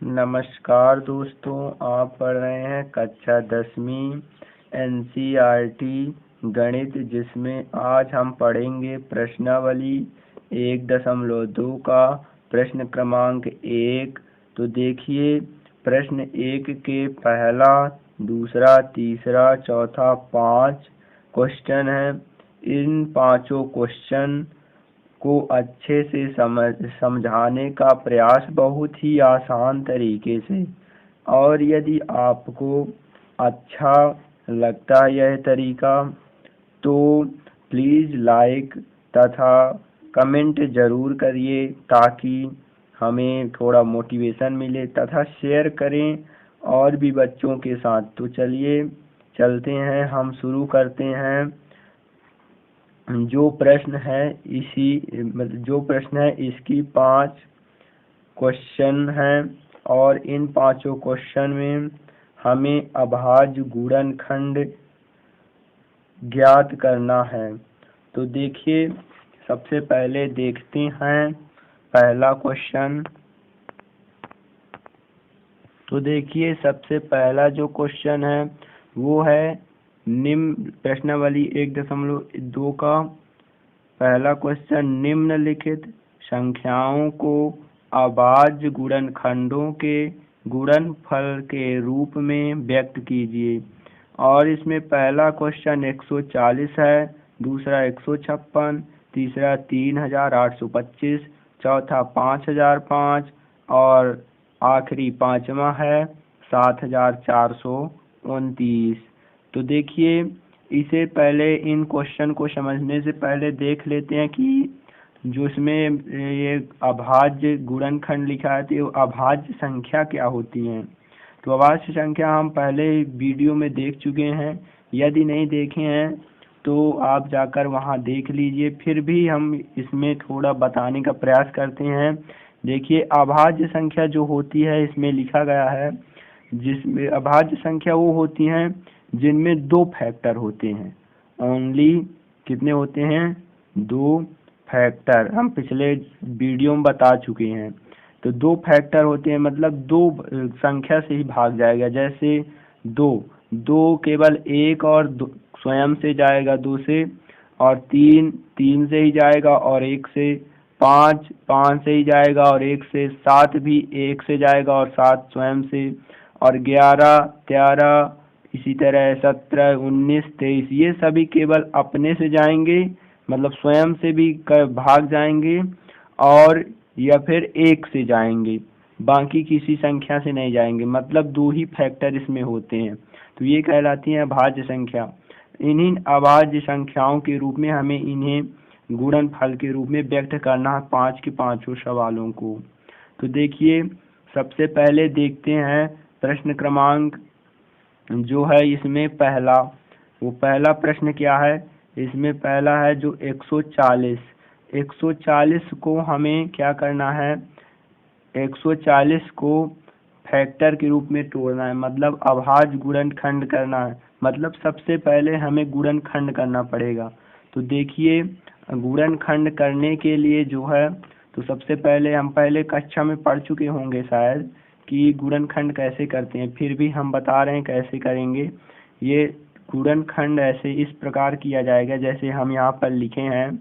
नमस्कार दोस्तों, आप पढ़ रहे हैं कक्षा 10वीं NCERT गणित, जिसमें आज हम पढ़ेंगे प्रश्नावली 1.2 का प्रश्न क्रमांक 1। तो देखिए, प्रश्न 1 के पहला, दूसरा, तीसरा, चौथा 5 क्वेश्चन है। इन पांचों क्वेश्चन को अच्छे से समझाने का प्रयास बहुत ही आसान तरीके से। और यदि आपको अच्छा लगता है यह तरीका, तो प्लीज़ लाइक तथा कमेंट ज़रूर करिए, ताकि हमें थोड़ा मोटिवेशन मिले, तथा शेयर करें और भी बच्चों के साथ। तो चलिए चलते हैं, हम शुरू करते हैं। जो प्रश्न है इसकी 5 क्वेश्चन हैं, और इन पांचों क्वेश्चन में हमें अभाज्य गुणनखंड ज्ञात करना है। तो देखिए, सबसे पहले देखते हैं पहला क्वेश्चन। तो देखिए, सबसे पहला जो क्वेश्चन है वो है निम्न प्रश्नावली 1.2 का पहला क्वेश्चन। निम्नलिखित संख्याओं को अभाज्य गुणनखंडों के गुणनफल के रूप में व्यक्त कीजिए। और इसमें पहला क्वेश्चन 140 है, दूसरा 156, तीसरा 3825, चौथा 5005 और आखिरी पांचवा है 7429। तो देखिए, इसे पहले इन क्वेश्चन को समझने से पहले देख लेते हैं कि जो इसमें ये अभाज्य गुणनखंड लिखा है, तो अभाज्य संख्या क्या होती हैं। तो अभाज्य संख्या हम पहले वीडियो में देख चुके हैं। यदि नहीं देखे हैं तो आप जाकर वहां देख लीजिए। फिर भी हम इसमें थोड़ा बताने का प्रयास करते हैं। देखिए, अभाज्य संख्या जो होती है, इसमें लिखा गया है, जिसमें अभाज्य संख्या वो होती हैं जिनमें 2 फैक्टर होते हैं। ओनली कितने होते हैं? 2 फैक्टर। हम पिछले वीडियो में बता चुके हैं। तो 2 फैक्टर होते हैं, मतलब 2 संख्या से ही भाग जाएगा। जैसे 2 केवल 1 और स्वयं से जाएगा 2 से, और 3 से ही जाएगा और 1 से, 5 से ही जाएगा और 1 से, 7 भी 1 से जाएगा और 7 स्वयं से, और 11, 13, इसी तरह 17, 19, 23 ये सभी केवल अपने से जाएंगे, मतलब स्वयं से भी भाग जाएंगे, और या फिर 1 से जाएंगे, बाकी किसी संख्या से नहीं जाएंगे। मतलब 2 ही फैक्टर इसमें होते हैं। तो ये कहलाती है अभाज्य संख्या। इन्हीं अभाज्य संख्याओं के रूप में हमें इन्हें गुणनफल के रूप में व्यक्त करना है 5 के 5 सवालों को। तो देखिए, सबसे पहले देखते हैं प्रश्न क्रमांक जो है इसमें पहला। वो पहला प्रश्न क्या है? इसमें पहला है जो 140 को हमें क्या करना है? 140 को फैक्टर के रूप में तोड़ना है, मतलब अभाज्य गुणनखंड करना है। मतलब सबसे पहले हमें गुणनखंड करना पड़ेगा। तो देखिए, गुणनखंड करने के लिए जो है, तो सबसे पहले हम पहले कक्षा में पढ़ चुके होंगे शायद कि गुणनखंड कैसे करते हैं। फिर भी हम बता रहे हैं कैसे करेंगे। ये गुणनखंड ऐसे इस प्रकार किया जाएगा, जैसे हम यहाँ पर लिखे हैं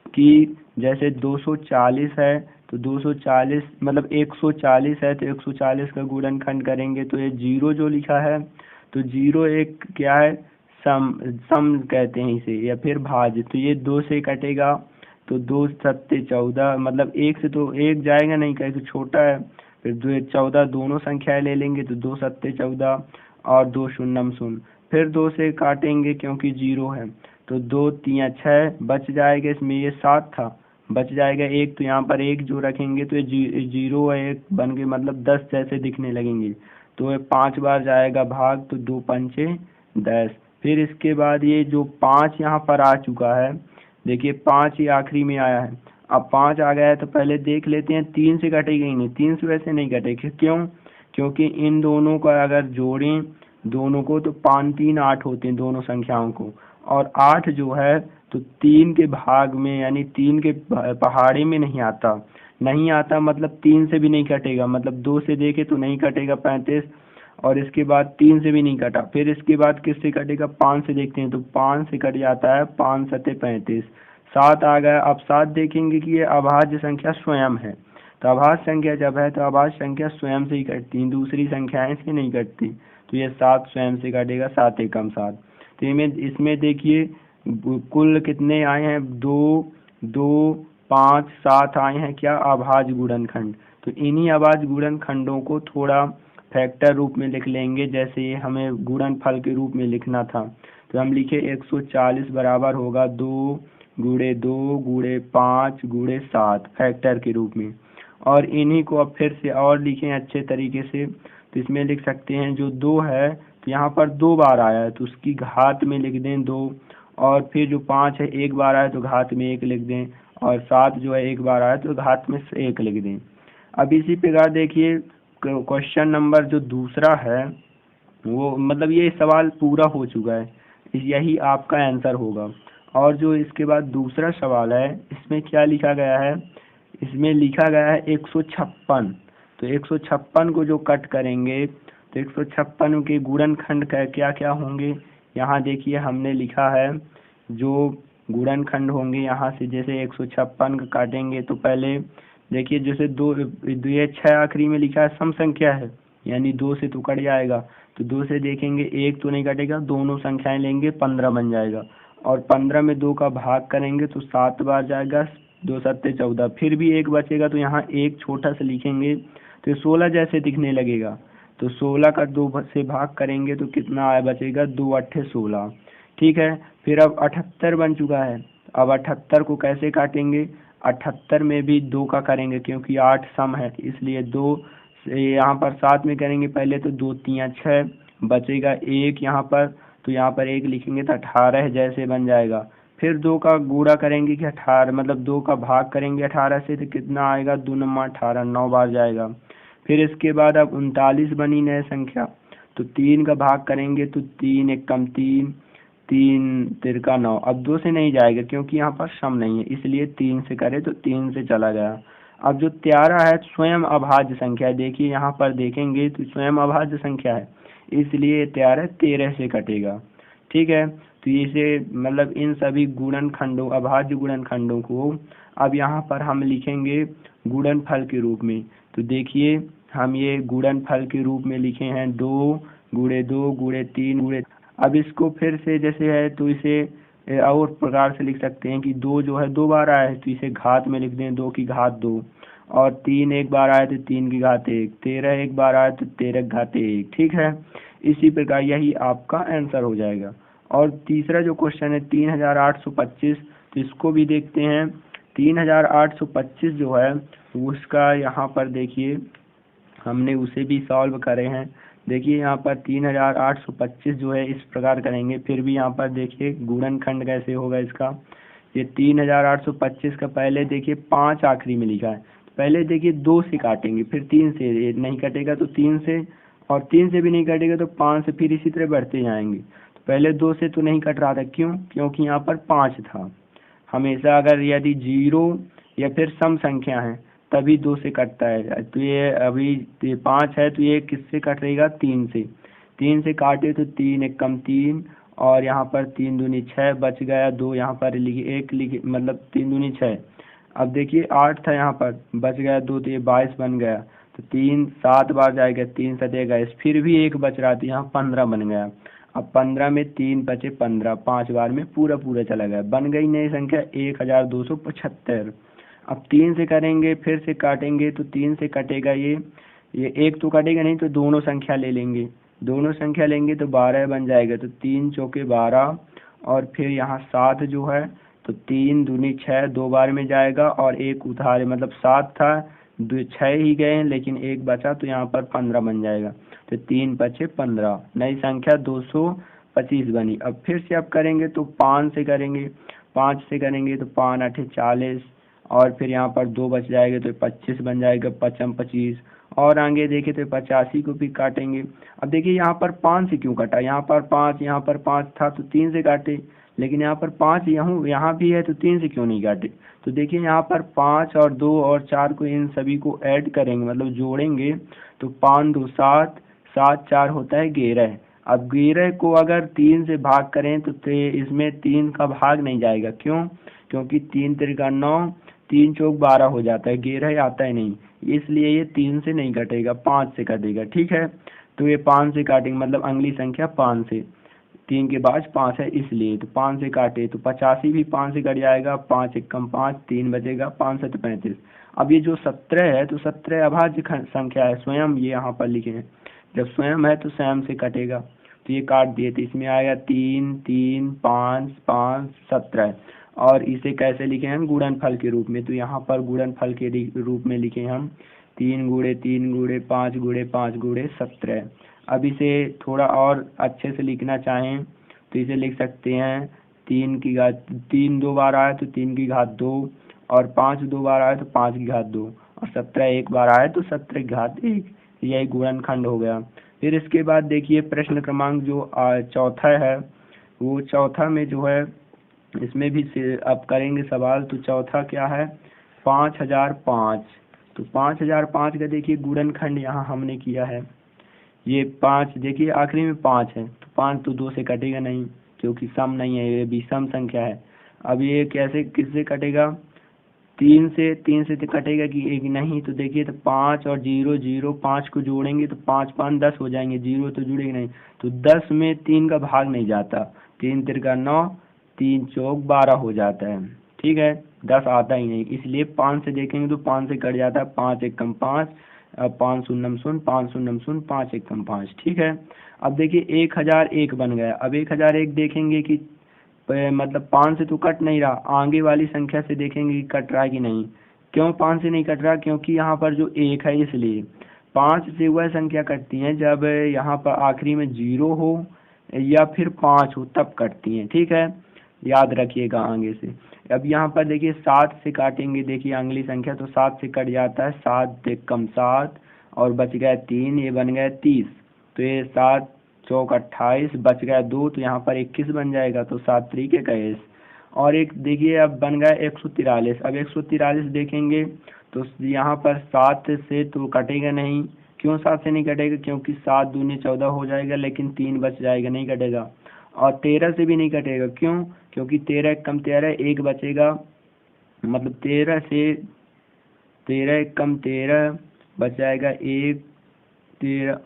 कि जैसे 240 है, तो 240 मतलब 140 है, तो 140 का गुणनखंड करेंगे तो ये 0 जो लिखा है, तो 0 एक क्या है? सम कहते हैं इसे, या फिर भाज्य। तो ये 2 से कटेगा, तो 2 सत्ते 14, मतलब 1 से तो 1 जाएगा नहीं, कहे तो छोटा है। फिर 2 14 दोनों संख्याएं ले लेंगे, तो 2 सत्ते 14 और 2 शून्यम शून्य। फिर 2 से काटेंगे क्योंकि 0 है, तो 2 3 6 बच जाएगा। इसमें ये 7 था, बच जाएगा 1, तो यहाँ पर 1 जो रखेंगे तो ये 0 और 1 बन गए, मतलब 10 जैसे दिखने लगेंगे। तो ये 5 बार जाएगा भाग, तो 2 पंचे 10। फिर इसके बाद ये जो 5 यहाँ पर आ चुका है, देखिए 5 ही आखिरी में आया है। अब 5 आ गया है, तो पहले देख लेते हैं 3 से कटेगा ही नहीं। 3 से वैसे नहीं कटेगा, क्यों? क्योंकि इन दोनों का अगर जोड़ें दोनों को, तो 5 3 8 होते हैं दोनों संख्याओं को। और 8 जो है तो 3 के भाग में, यानी 3 के पहाड़े में नहीं आता। नहीं आता मतलब 3 से भी नहीं कटेगा, मतलब 2 से देखे तो नहीं कटेगा 35, और इसके बाद 3 से भी नहीं कटा, फिर इसके बाद किससे कटेगा, 5 से देखते हैं तो 5 से कट जाता है, 5 सत्ते 35, 7 आ गया। अब 7 देखेंगे कि ये अभाज्य संख्या स्वयं है, तो अभाज्य संख्या जब है तो अभाज्य संख्या स्वयं से ही कटती है, दूसरी संख्याएं से नहीं कटती, तो ये 7 स्वयं से काटेगा, 7 एकम 7। तो इसमें देखिए कुल कितने आए हैं, 2 2 5 7 आए हैं क्या, अभाज्य गुणनखंड। तो इन्हीं अभाज्य गुणनखंडों को थोड़ा फैक्टर रूप में लिख लेंगे, जैसे हमें गुणनफल के रूप में लिखना था, तो हम लिखे 140 बराबर होगा 2 गुणे 2 गुणे 5 गुणे 7 फैक्टर के रूप में। और इन्हीं को अब फिर से और लिखें अच्छे तरीके से, तो इसमें लिख सकते हैं जो 2 है तो यहाँ पर 2 बार आया है तो उसकी घात में लिख दें 2, और फिर जो 5 है 1 बार आया तो घात में 1 लिख दें, और 7 जो है 1 बार आया तो घात में 1 लिख दें। अब इसी प्रकार देखिए क्वेश्चन नंबर जो दूसरा है वो मतलब ये सवाल पूरा हो चुका है, यही आपका आंसर होगा। और जो इसके बाद दूसरा सवाल है इसमें क्या लिखा गया है, इसमें लिखा गया है 156। तो 156 को जो कट करेंगे तो 156 के गुणनखंड क्या क्या होंगे, यहाँ देखिए हमने लिखा है जो गुणनखंड होंगे यहाँ से, जैसे 156 का काटेंगे तो पहले देखिए जैसे 2 ये 6 आखिरी में लिखा है सम संख्या है, यानी 2 से तो कट जाएगा, तो 2 से देखेंगे 1 तो नहीं कटेगा, दोनों संख्याएं लेंगे 15 बन जाएगा, और 15 में 2 का भाग करेंगे तो 7 बार जाएगा, 2 सत्ते 14, फिर भी 1 बचेगा तो यहाँ 1 छोटा सा लिखेंगे तो 16 जैसे दिखने लगेगा, तो 16 का 2 से भाग करेंगे तो कितना आया बचेगा, 2 अट्ठे 16। ठीक है, फिर अब 78 बन चुका है, अब 78 को कैसे काटेंगे, 78 में भी 2 का करेंगे क्योंकि 8 सम है, इसलिए 2 से यहाँ पर 7 में करेंगे पहले तो 2 3 6 बचेगा 1 यहाँ पर, तो यहाँ पर 1 लिखेंगे तो 18 जैसे बन जाएगा। फिर 2 का गुणा करेंगे कि 18 मतलब 2 का भाग करेंगे 18 से तो कितना आएगा, 2 9 18, 9 बार जाएगा। फिर इसके बाद अब 39 बनी नई संख्या, तो 3 का भाग करेंगे तो 3 एकम 3, 3 तिरका 9, अब 2 से नहीं जाएगा क्योंकि यहाँ पर सम नहीं है, इसलिए 3 से करे तो 3 से चला गया। अब जो 13 है स्वयं अभाज्य संख्या है, देखिए यहाँ पर देखेंगे तो स्वयं अभाज्य संख्या है, इसलिए 13 से कटेगा। ठीक है, तो इसे मतलब इन सभी गुणनखंडों अभाज्य गुणनखंडों को अब यहाँ पर हम लिखेंगे गुणनफल के रूप में। तो देखिए हम ये गुणनफल के रूप में लिखे हैं 2 गुणे 2 गुणे 3 गुणे। अब इसको फिर से जैसे है तो इसे और प्रकार से लिख सकते हैं कि 2 जो है 2 बार आया है तो इसे घात में लिख दें, 2 की घात 2, और 3 1 बार आया तो 3 की घात 1, 13 1 बार आया तो 13 की घात 1। ठीक है, इसी प्रकार यही आपका आंसर हो जाएगा। और तीसरा जो क्वेश्चन है 3825, तो इसको भी देखते हैं। 3825 जो है उसका यहाँ पर देखिए हमने उसे भी सॉल्व करे हैं। देखिए यहाँ पर 3825 जो है इस प्रकार करेंगे, फिर भी यहाँ पर देखिए गुणनखंड कैसे होगा इसका। ये 3825 का पहले देखिए 5 आखिरी में लिखा है, पहले देखिए 2 से काटेंगे, फिर 3 से, ये नहीं कटेगा तो 3 से, और 3 से भी नहीं कटेगा तो 5 से, फिर इसी तरह बढ़ते जाएंगे। तो पहले 2 से तो नहीं कट रहा था, क्यों, क्योंकि यहाँ पर 5 था। हमेशा अगर यदि 0 या फिर सम संख्या है तभी 2 से कटता है, तो ये अभी 5 है तो ये किससे कट रहेगा, 3 से। 3 से काटे तो 3 एकम 3, और यहाँ पर 3 दूनी 6 बच गया, 2 यहाँ पर लिखे 1 लिखे, मतलब 3 दूनी 6। अब देखिए 8 था यहाँ पर, बच गया 2 तो ये 22 बन गया, तो 3 7 बार जाएगा, 3 सत्ते 22, फिर भी 1 बच रहा तो यहाँ 15 बन गया। अब 15 में 3 बचे 15, 5 बार में पूरा पूरा चला गया, बन गई नई संख्या 1275। अब 3 से करेंगे, फिर से काटेंगे तो 3 से कटेगा ये 1 तो कटेगा नहीं, तो दोनों संख्या ले लेंगे, दोनों संख्या लेंगे तो 12 बन जाएगा, तो 3 चौके 12, और फिर यहाँ 7 जो है तो 3 दूनी 6 2 बार में जाएगा, और 1 उधार मतलब 7 था, 6 ही गए लेकिन 1 बचा तो यहाँ पर 15 बन जाएगा, तो 3 बचे 15, नई संख्या 225 बनी। अब फिर से अब करेंगे तो 5 से करेंगे, 5 से करेंगे तो 5 8 40, और फिर यहाँ पर 2 बच जाएगा तो 25 बन जाएगा, 5 25, और आगे देखें तो 85 को भी काटेंगे। अब देखिए यहाँ पर 5 से क्यों कटा, यहाँ पर 5 था तो 3 से काटे, लेकिन यहाँ पर 5 यहाँ भी है, तो 3 से क्यों नहीं काटे। तो देखिए यहाँ पर 5 और 2 और 4 को, इन सभी को ऐड करेंगे मतलब जोड़ेंगे, तो 5 2 7, 7 4 होता है 11। अब 11 को अगर 3 से भाग करें तो इसमें 3 का भाग नहीं जाएगा, क्यों? क्योंकि 3 त्रिका 9, 3 चौक 12 हो जाता है, 11 आता है नहीं, इसलिए ये 3 से नहीं कटेगा, 5 से कटेगा। ठीक है, तो ये 5 से काटेंगे, मतलब अगली संख्या 5 से, 3 के बाद 5 है इसलिए, तो 5 से काटे तो 85 भी 5 से कट जाएगा, 5 एकम 5, 3 बचेगा, 5 7 35। अब ये जो 17 है, तो 17 अभाज्य संख्या है, स्वयं ये यहाँ पर लिखे हैं, जब स्वयं है तो स्वयं से कटेगा, तो ये काट दिए, तो इसमें आएगा 3 3 5 5 17। और इसे कैसे लिखे हम? गुणनफल के रूप में, तो यहाँ पर गुणनफल के रूप में लिखे हम 3 गुणे 3 गुणे 5 गुणे 5 गुणे 17। अब इसे थोड़ा और अच्छे से लिखना चाहें तो इसे लिख सकते हैं 3 की घात 3 2 बार आए तो 3 की घात 2, और 5 2 बार आए तो 5 की घात 2, और 17 एक बार आए तो 17 की घात 1। यही गुणनखंड हो गया। फिर इसके बाद देखिए प्रश्न क्रमांक जो चौथा है, वो चौथा में जो है, इसमें भी अब करेंगे सवाल। तो चौथा क्या है? 5005। तो 5005 का देखिए गुणनखंड यहाँ हमने किया है। ये 5 देखिए आखिरी में 5 है, तो 5 तो 2 से कटेगा नहीं, क्योंकि सम नहीं है, ये विषम संख्या है। अब ये कैसे किससे कटेगा? 3 से तो कटेगा कि एक नहीं, तो देखिए तो 5 और 0 0, 5 को जोड़ेंगे तो 5 5 10 हो जाएंगे, 0 तो जुड़ेगा नहीं, तो 10 में 3 का भाग नहीं जाता, 3 तिरका 9, 3 चौक 12 हो जाता है। ठीक है, 10 आता ही नहीं, इसलिए 5 से देखेंगे तो 5 से कट जाता है, 5 एकम 5, 5 शून्यम शून्य, 5 शून्यम शून्य, 5 एकम 5। ठीक है, अब देखिए 1001 बन गया। अब 1001 देखेंगे कि मतलब 5 से तो कट नहीं रहा, आगे वाली संख्या से देखेंगे कि कट रहा है कि नहीं। क्यों 5 से नहीं कट रहा? क्योंकि यहाँ पर जो 1 है, इसलिए 5 से वह संख्या कटती हैं जब यहाँ पर आखिरी में 0 हो या फिर 5 हो, तब कटती हैं। ठीक है, याद रखिएगा आगे से। अब यहाँ पर देखिए 7 से काटेंगे, देखिए अगली संख्या, तो 7 से कट जाता है, 7 एकम 7, और बच गया 3, ये बन गया 30, तो ये 7 चौक 28, बच गया 2, तो यहाँ पर 21 बन जाएगा, तो 7 3 के 21। और एक देखिए अब बन गया 143। अब 143 देखेंगे तो यहाँ पर 7 से तो कटेगा नहीं। क्यों 7 से नहीं कटेगा? क्योंकि 7 दूनी 14 हो जाएगा, लेकिन 3 बच जाएगा, नहीं कटेगा। और 13 से भी नहीं कटेगा, क्यों? क्योंकि 13 कम 13, 1 बचेगा, मतलब 13 कम 13 बच जाएगा 1, 13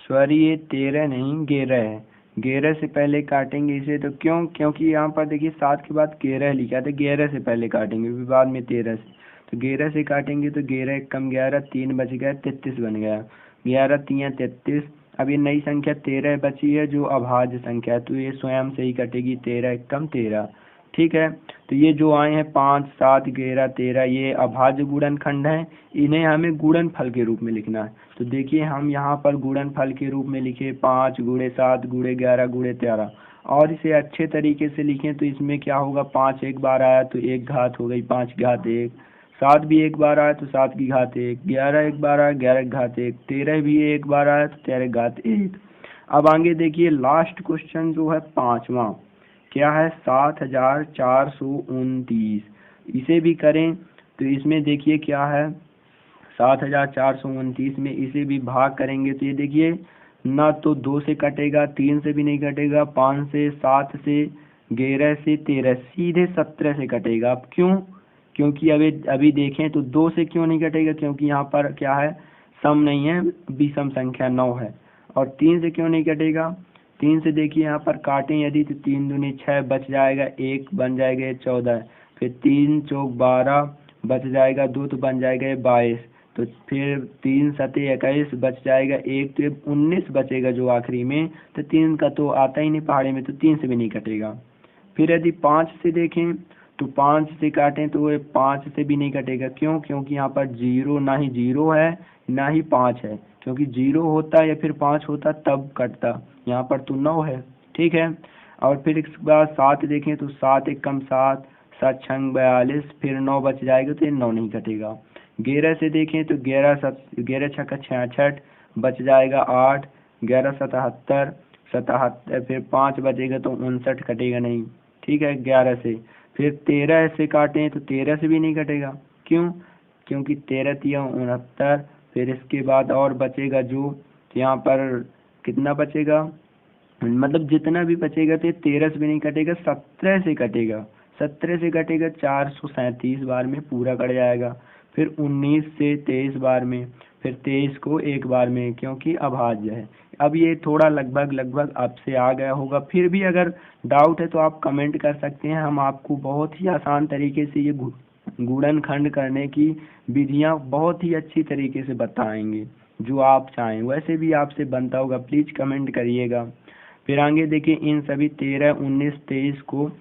सॉरी, ये 13 नहीं 11 है, 11 से पहले काटेंगे इसे। तो क्यों? क्योंकि यहाँ पर देखिए 7 के बाद 11 लिखा है, तो 11 से पहले काटेंगे, फिर बाद में 13 से, तो 11 से काटेंगे तो 11 कम 11, 3 बच गया, 33 बन गया, 11 3 33। अब ये नई संख्या 13 बची है जो अभाज्य संख्या है, तो ये स्वयं से ही कटेगी, 13 कम 13। ठीक है, तो ये जो आए हैं 5 7 11 13, ये अभाज्य गुणनखंड है, इन्हें हमें गुणनफल के रूप में लिखना है। तो देखिए हम यहाँ पर गुणनफल के रूप में लिखे 5 गुणे 7 गुणे 11 गुणे 13, और इसे अच्छे तरीके से लिखें तो इसमें क्या होगा? 5 एक बार आया तो 1 घात हो गई, 5 की घात 1, 7 भी एक बार आया तो 7 की घात 1, 11 एक बार आया 11 की घात 1, 13 भी एक बार आया तो 13 की घात 1। अब आगे देखिए लास्ट क्वेश्चन जो है 5वां, क्या है? 7429। इसे भी करें तो इसमें देखिए क्या है, 7429 में इसे भी भाग करेंगे तो ये देखिए ना तो 2 से कटेगा, 3 से भी नहीं कटेगा, 5 से, 7 से, 11 से, 13, सीधे 17 से कटेगा। अब क्यों? क्योंकि अभी देखें तो 2 से क्यों नहीं कटेगा? क्योंकि यहाँ पर क्या है? सम नहीं है, विषम संख्या 9 है। और 3 से क्यों नहीं कटेगा? 3 से देखिए यहाँ पर काटें यदि तो 3 दूनी 6, बच जाएगा 1, बन जाएगा ये 14, फिर 3 चौक 12, बच जाएगा 2, तो बन जाएगा ये 22, तो फिर 3 सते 21, बच जाएगा 1, तो ये 19 बचेगा जो आखिरी में। तो 3 का तो आता ही नहीं पहाड़े में, तो 3 से भी नहीं कटेगा। फिर यदि 5 से देखें तो 5 से काटें तो ये 5 से भी नहीं कटेगा। क्यों? क्योंकि यहाँ पर 0, ना ही 0 है ना ही 5 है, क्योंकि 0 होता या फिर 5 होता तब कटता, यहाँ पर तो 9 है। ठीक है, और फिर इसके बाद 7 देखें तो 7 एकम 7, 7 छंग 42, फिर 9 बच जाएगा, तो ये 9 नहीं कटेगा। 11 से देखें तो 11 छक्का 66, बच जाएगा 8, 11 77, 77, फिर 5 बचेगा तो 59 कटेगा नहीं, ठीक है 11 से। फिर 13 से काटें तो 13 से भी नहीं कटेगा, क्यों? क्योंकि 13 तिया 69। फिर इसके बाद और बचेगा जो यहाँ पर कितना बचेगा, मतलब जितना भी बचेगा तो 13 से भी नहीं कटेगा, 17 से कटेगा। 17 से कटेगा 437 बार में पूरा कट जाएगा। फिर 19 से 23 बार में, फिर 23 को एक बार में, क्योंकि अभाज्य है। अब ये थोड़ा लगभग आपसे आ गया होगा। फिर भी अगर डाउट है तो आप कमेंट कर सकते हैं, हम आपको बहुत ही आसान तरीके से ये गुणनखंड करने की विधियां बहुत ही अच्छी तरीके से बताएंगे, जो आप चाहें। वैसे भी आपसे बनता होगा, प्लीज कमेंट करिएगा। फिर आगे देखिए, इन सभी 13, 19, 23 को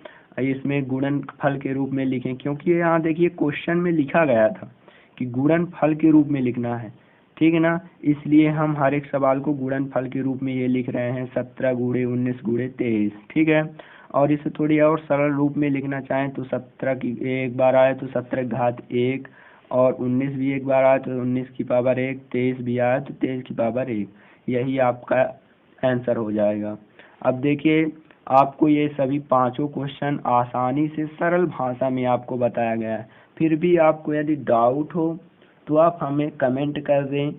इसमें गुणनफल के रूप में लिखें, क्योंकि यहाँ देखिए क्वेश्चन में लिखा गया था कि गुणनफल के रूप में लिखना है, ठीक है ना। इसलिए हम हर एक सवाल को गुणनफल के रूप में ये लिख रहे हैं, 17 गुणे 19 गुणे 23, ठीक है। और इसे थोड़ी और सरल रूप में लिखना चाहें तो 17 की एक बार आए तो 17 घात 1, और 19 भी एक बार आए तो 19 की पावर 1, 23 भी आए तो 23 की पावर 1। यही आपका आंसर हो जाएगा। अब देखिए, आपको ये सभी पांचों क्वेश्चन आसानी से सरल भाषा में आपको बताया गया है। फिर भी आपको यदि डाउट हो तो आप हमें कमेंट कर दें।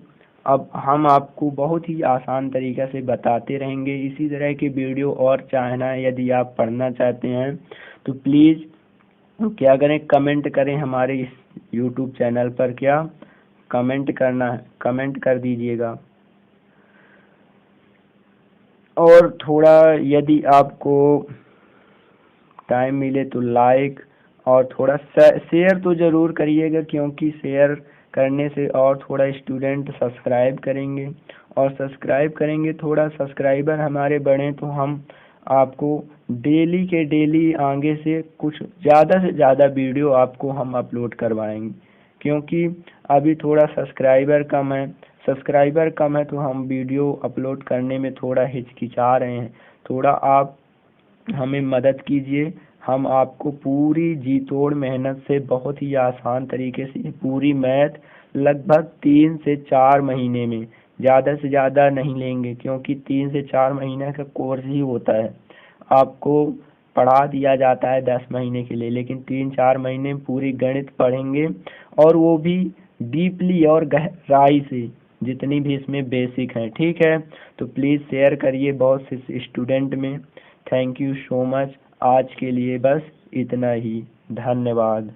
अब हम आपको बहुत ही आसान तरीक़ा से बताते रहेंगे। इसी तरह के वीडियो और चाहना है, यदि आप पढ़ना चाहते हैं तो प्लीज़ क्या करें, कमेंट करें हमारे इस यूट्यूब चैनल पर। क्या कमेंट करना है, कमेंट कर दीजिएगा। और थोड़ा यदि आपको टाइम मिले तो लाइक और थोड़ा शेयर तो ज़रूर करिएगा, क्योंकि शेयर करने से और थोड़ा स्टूडेंट सब्सक्राइब करेंगे, और सब्सक्राइब करेंगे, थोड़ा सब्सक्राइबर हमारे बढ़ें तो हम आपको डेली के डेली आगे से कुछ ज़्यादा से ज़्यादा वीडियो आपको हम अपलोड करवाएंगे। क्योंकि अभी थोड़ा सब्सक्राइबर कम है तो हम वीडियो अपलोड करने में थोड़ा हिचकिचा रहे हैं। थोड़ा आप हमें मदद कीजिए, हम आपको पूरी जी तोड़ मेहनत से बहुत ही आसान तरीके से पूरी मैथ लगभग 3 से 4 महीने में, ज़्यादा से ज़्यादा नहीं लेंगे, क्योंकि 3 से 4 महीने का कोर्स ही होता है। आपको पढ़ा दिया जाता है 10 महीने के लिए, लेकिन 3-4 महीने में पूरी गणित पढ़ेंगे, और वो भी डीपली और गहराई से, जितनी भी इसमें बेसिक है, ठीक है। तो प्लीज़ शेयर करिए बहुत से स्टूडेंट में। Thank you so much. आज के लिए बस इतना ही, धन्यवाद।